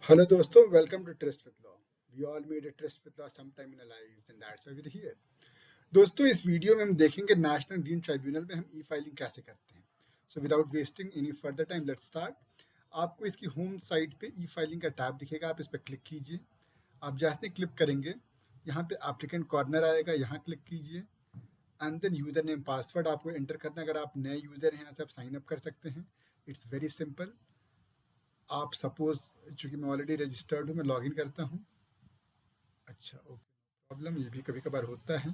Hello दोस्तों, welcome to Trust with Law. We all made a trust with law sometime in our lives and that's why we're here. दोस्तों इस video में हम देखेंगे national green tribunal में हम ई filing कैसे करते हैं. So without wasting any further time let's start. आपको इसकी होम साइट पे ई फाइलिंग का टैब दिखेगा, आप इस पर क्लिक कीजिए. आप जैसे क्लिक करेंगे यहाँ पे एप्लीकेंट कॉर्नर आएगा, यहाँ क्लिक कीजिए and then user name password आपको एंटर करना है. अगर आप नए यूज़र हैं यहाँ से आप साइन अप कर सकते हैं. It's very simple. आप सपोज चूँकि मैं ऑलरेडी रजिस्टर्ड हूँ, मैं लॉगिन करता हूँ. अच्छा, ओके, प्रॉब्लम ये भी कभी कभार होता है.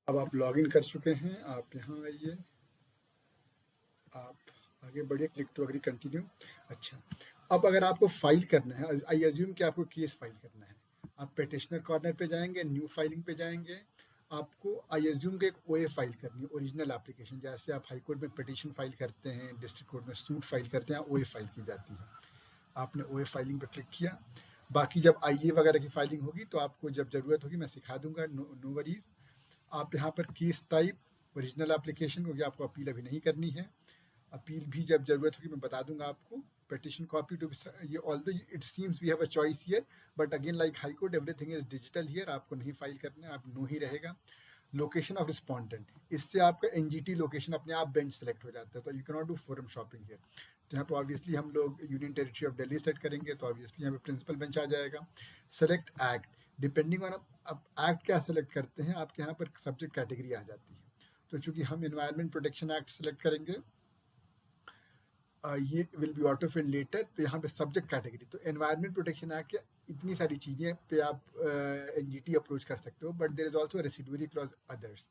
अब आप लॉगिन कर चुके हैं, आप यहाँ आइए, आप आगे बढ़िए, क्लिक टू अग्री, कंटिन्यू. अच्छा, अब अगर आपको फाइल करना है, आई अज्यूम कि आपको केस फाइल करना है, आप पेटिशनर कॉर्नर पे जाएंगे, न्यू फाइलिंग पे जाएंगे. आपको आई अज्यूम के एक ओए फाइल करनी है, ओरिजिनल एप्लीकेशन. जैसे आप हाई कोर्ट में पिटीशन फाइल करते हैं, डिस्ट्रिक्ट कोर्ट में सूट फाइल करते हैं, ओए फाइल की जाती है. आपने ओए फाइलिंग पर क्लिक किया. बाकी जब आईए वगैरह की फाइलिंग होगी तो आपको जब ज़रूरत होगी मैं सिखा दूंगा, नो वरीज. आप यहाँ पर केस टाइप ओरिजिनल एप्लीकेशन, क्योंकि आपको अपील अभी नहीं करनी है. अपील भी जब ज़रूरत होगी मैं बता दूंगा आपको. पेटिशन कॉपी टू ये although it seems we have a choice here, but again like high court everything is digital here. आपको नहीं फाइल करना है, आप नो ही रहेगा. लोकेशन ऑफ रिस्पॉन्डेंट, इससे आपका एनजीटी लोकेशन अपने आप बेंच सेलेक्ट हो जाता है, तो you can not do forum shopping here. तो यहाँ पर ऑब्वियसली हम लोग union territory of Delhi set करेंगे, तो ऑब्वियसली यहाँ पे प्रिंसिपल बेंच आ जाएगा. सेलेक्ट एक्ट, डिपेंडिंग ऑन अब एक्ट क्या सेलेक्ट करते हैं, आपके यहाँ पर सब्जेक्ट कैटेगरी आ जाती है. तो चूंकि हम एनवायरमेंट प्रोटेक्शन एक्ट सेलेक्ट करेंगे, ये will be auto fill later, तो यहाँ पे सब्जेक्ट कैटेगरी, तो एनवायरमेंट प्रोटेक्शन एक्ट के इतनी सारी चीज़ें पे आप एनजीटी अप्रोच कर सकते हो, but there is also residuary clause others.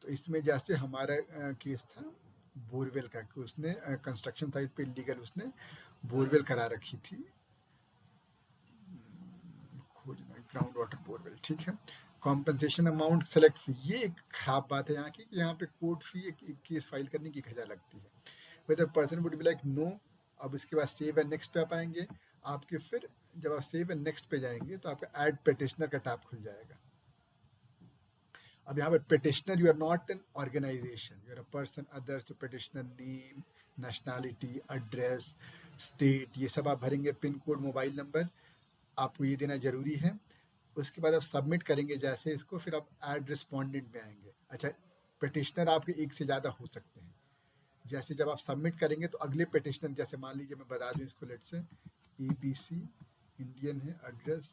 तो इसमें जैसे हमारा केस था बोरवेल का, कि उसने कंस्ट्रक्शन साइट पे इलीगल उसने बोरवेल करा रखी थी, खोजना ग्राउंड वाटर बोरवेल, ठीक है. कॉम्पनसेशन अमाउंट सेलेक्ट फी, ये एक खराब बात है यहाँ की, कि यहाँ पे कोर्ट फी एक केस फाइल करने की 1,000 लगती है. Whether person would be like no. अब इसके बाद सेव एंड नेक्स्ट पे आप आएंगे. आपके फिर जब आप सेव एंड नेक्स्ट पे जाएंगे तो आपका ऐड पेटिशनर का टैब खुल जाएगा. अब यहाँ पर petitioner, you are not an organisation, you are a person other. तो petitioner name, nationality, address, state, ये सब आप भरेंगे. पिन कोड, मोबाइल नंबर आपको ये देना जरूरी है. उसके बाद आप सबमिट करेंगे जैसे इसको, फिर आप ऐड रिस्पॉन्डेंट में आएंगे. अच्छा, पेटिशनर आपके एक से ज़्यादा हो सकते हैं. जैसे जब आप सबमिट करेंगे तो अगले पेटिशनर, जैसे मान लीजिए मैं बता दूं इसको, लेट से ABC इंडियन है, एड्रेस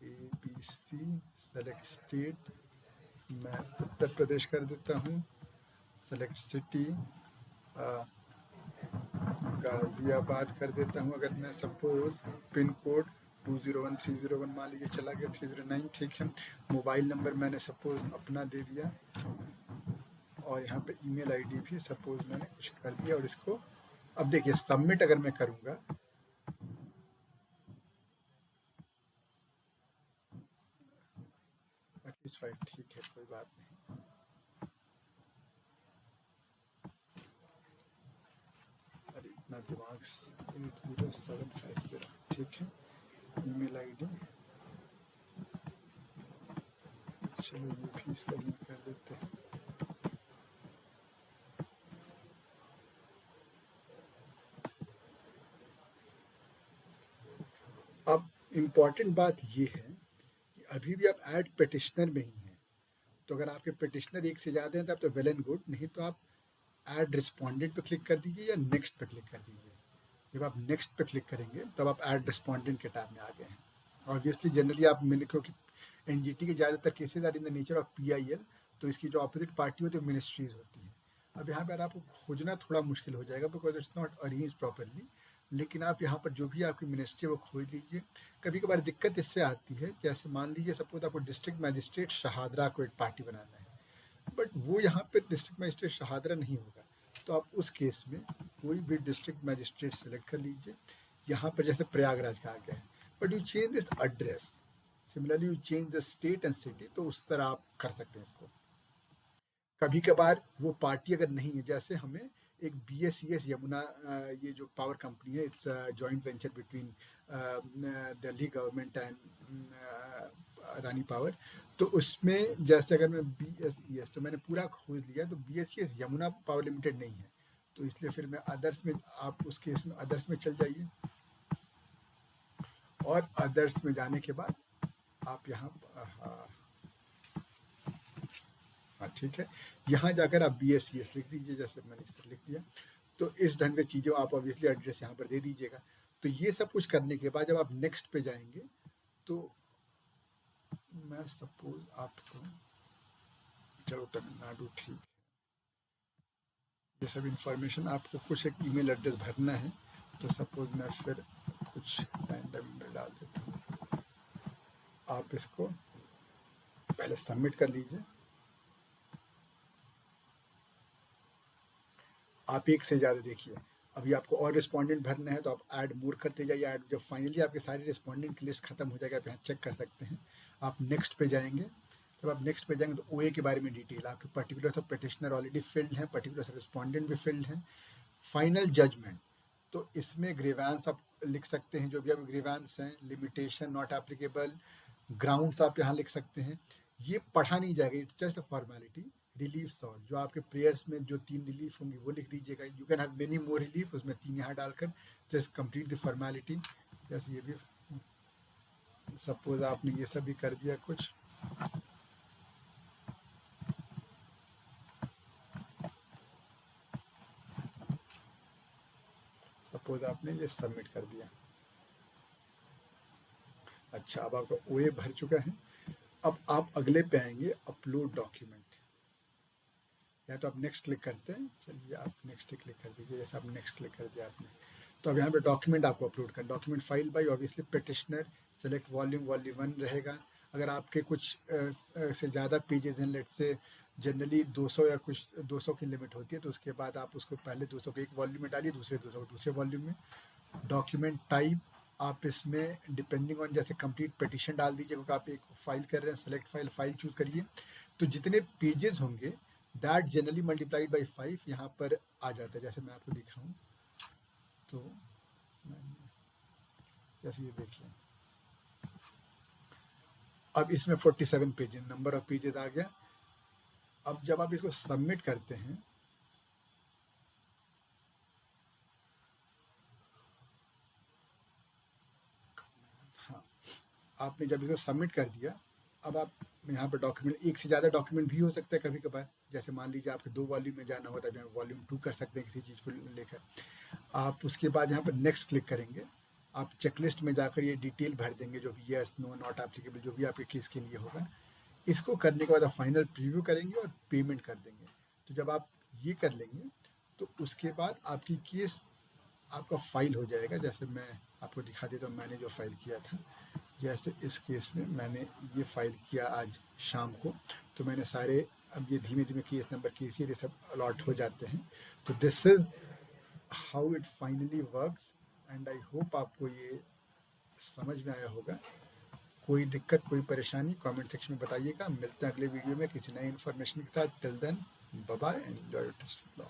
ABC, सेलेक्ट स्टेट, मैं उत्तर प्रदेश कर देता हूँ. सेलेक्ट सिटी, गाजियाबाद कर देता हूँ. अगर मैं सपोज पिन कोड 201301 मान लीजिए, चला गया 309, ठीक है. मोबाइल नंबर मैंने सपोज अपना दे दिया, और यहाँ पे ईमेल आईडी भी सपोज मैंने कुछ कर दिया. और इसको अब देखिए सबमिट अगर मैं करूँगा, ठीक है, कोई बात नहीं. अरे इतना दिमाग, 80750, ठीक है. ईमेल आईडी, चलो ये भी सही कर देते हैं. अब इम्पॉर्टेंट बात ये है कि अभी भी आप ऐड पेटिशनर में ही हैं. तो अगर आपके पेटिशनर एक से ज़्यादा हैं तो आप तो वेल एंड गुड, नहीं तो आप ऐड रिस्पॉन्डेंट पे क्लिक कर दीजिए या नेक्स्ट पे क्लिक कर दीजिए. जब आप नेक्स्ट पे क्लिक करेंगे तब आप ऐड रिस्पॉन्डेंट के टैब में आ गए हैं. ऑब्वियसली जनरली आप मैंने, क्योंकि एनजीटी के ज़्यादातर cases are in the nature of PIL, तो इसकी जो अपोजिट पार्टी होती है मिनिस्ट्रीज होती है. अब यहाँ पर आपको खोजना थोड़ा मुश्किल हो जाएगा, because it's not arrange properly. लेकिन आप यहाँ पर जो भी आपकी मिनिस्ट्री है वो खोज लीजिए. कभी कभार दिक्कत इससे आती है, जैसे मान लीजिए सपोज आपको डिस्ट्रिक्ट मैजिस्ट्रेट शहादरा को एक पार्टी बनाना है, बट वो यहाँ पे डिस्ट्रिक्ट मैजिस्ट्रेट शहादरा नहीं होगा. तो आप उस केस में कोई भी डिस्ट्रिक्ट मैजिस्ट्रेट सेलेक्ट कर लीजिए. यहाँ पर जैसे प्रयागराज का आ गया है, but you change this address, similarly you change the state and city, तो उस तरह आप कर सकते हैं इसको. कभी कभार वो पार्टी अगर नहीं है, जैसे हमें एक BSES यमुना, ये जो पावर कंपनी है, it's joint venture between Delhi government and Adani power. तो उसमें जैसे अगर मैं BSES, तो मैंने पूरा खोज लिया, तो BSES यमुना पावर लिमिटेड नहीं है, तो इसलिए फिर मैं अदर्स में, आप उस केस में अदर्स में चल जाइए, और अदर्स में जाने के बाद आप यहाँ, हाँ ठीक है, यहाँ जाकर आप BSES लिख दीजिए, जैसे मैंने इस पर लिख दिया। तो इस ढंग से चीज़ें आप ऑब्वियसली एड्रेस यहाँ पर दे दीजिएगा। तो ये सब कुछ करने के बाद जब आप नेक्स्ट पे जाएंगे, तो मैं सपोज आपको, चलो तमिलनाडु ठीक, ये सब इंफॉर्मेशन आपको कुछ एक ईमेल एड्रेस भरना है, तो सपोज मैं फिर कुछ रैंडम ईमेल डाल देता हूँ, आप इसको पहले सबमिट कर लीजिए। आप एक से ज़्यादा देखिए, अभी आपको और रिस्पॉन्डेंट भरना है, तो आप ऐड मोर करते जाइए, ऐड, जब फाइनली आपके सारे रिस्पॉन्डेंट की लिस्ट खत्म हो जाएगा, आप यहाँ चेक कर सकते हैं। आप नेक्स्ट पे जाएंगे, जब आप नेक्स्ट पे जाएंगे तो OA के बारे में डिटेल, आपके particular of petitioner already field हैं, पर्टिकुलर रिस्पॉन्डेंट भी फिल्ड हैं। फाइनल जजमेंट, तो इसमें ग्रीवेंस आप लिख सकते हैं, जो भी आप ग्रीवेंस हैं, लिमिटेशन नॉट एप्लीकेबल, ग्राउंड्स आप यहाँ लिख सकते हैं। ये पढ़ा नहीं जाएगा, it's just a formality. Relief sort, जो आपके प्रेयर्स में जो 3 रिलीफ होंगी वो लिख दीजिएगा। You can have many more relief, उसमें 3 यहाँ डालकर जस्ट कंप्लीट द फॉर्मेलिटी। जैसे ये भी, सपोज आपने ये सब भी कर दिया कुछ, सपोज आपने ये सबमिट कर दिया। अच्छा, अब आपका OA भर चुका है। अब आप अगले पे आएंगे, अपलोड डॉक्यूमेंट, या तो आप नेक्स्ट क्लिक करते हैं, चलिए आप नेक्स्ट क्लिक कर दीजिए, जैसे आप नेक्स्ट क्लिक कर दिया आपने, तो अब यहाँ पे डॉक्यूमेंट आपको अपलोड कर, document file by obviously petitioner, select volume, volume 1 रहेगा। अगर आपके कुछ से ज़्यादा पेजेस हैं, लेट से जनरली 200 या कुछ 200 की लिमिट होती है, तो उसके बाद आप उसको पहले 200 को एक वॉल्यूम में डालिए, दूसरे 200 को दूसरे वॉल्यूम में। डॉक्यूमेंट टाइप आप इसमें डिपेंडिंग ऑन, जैसे कंप्लीट पिटिशन डाल दीजिए, क्योंकि आप एक फाइल कर रहे हैं, सेलेक्ट फाइल चूज करिए। तो जितने पेजेस होंगे दैट जनरली मल्टीप्लाइड बाई 5 यहाँ पर आ जाता है। जैसे मैं आपको दिखाऊं, तो जैसे ये देखिए, अब इसमें 47 पेजेस, नंबर ऑफ पेजेस आ गया। अब जब आप इसको सबमिट करते हैं, हाँ, आपने जब इसको सबमिट कर दिया, अब आप यहाँ पर डॉक्यूमेंट, एक से ज़्यादा डॉक्यूमेंट भी हो सकता है कभी कभार, जैसे मान लीजिए आपके 2 वॉल्यूम में जाना होता है, वॉल्यूम 2 कर सकते हैं किसी चीज़ को लेकर। आप उसके बाद यहाँ पर नेक्स्ट क्लिक करेंगे, आप चेकलिस्ट में जाकर ये डिटेल भर देंगे, जो भी यस, नो, नॉट एप्लीकेबल, जो भी आपके केस के लिए होगा। इसको करने के बाद आप फाइनल प्रीव्यू करेंगे और पेमेंट कर देंगे। तो जब आप ये कर लेंगे, तो उसके बाद आपकी केस, आपका फाइल हो जाएगा। जैसे मैं आपको दिखा देता हूँ, मैंने जो फाइल किया था, जैसे इस केस में मैंने ये फाइल किया आज शाम को, तो मैंने सारे, अब ये धीमे धीमे केस नंबर, केस ये सब अलॉट हो जाते हैं। तो this is how it finally works, and I hope आपको ये समझ में आया होगा। कोई दिक्कत, कोई परेशानी कमेंट सेक्शन में बताइएगा। मिलते हैं अगले वीडियो में किसी नई इन्फॉर्मेशन के साथ। Till then, bye bye and enjoy your test law.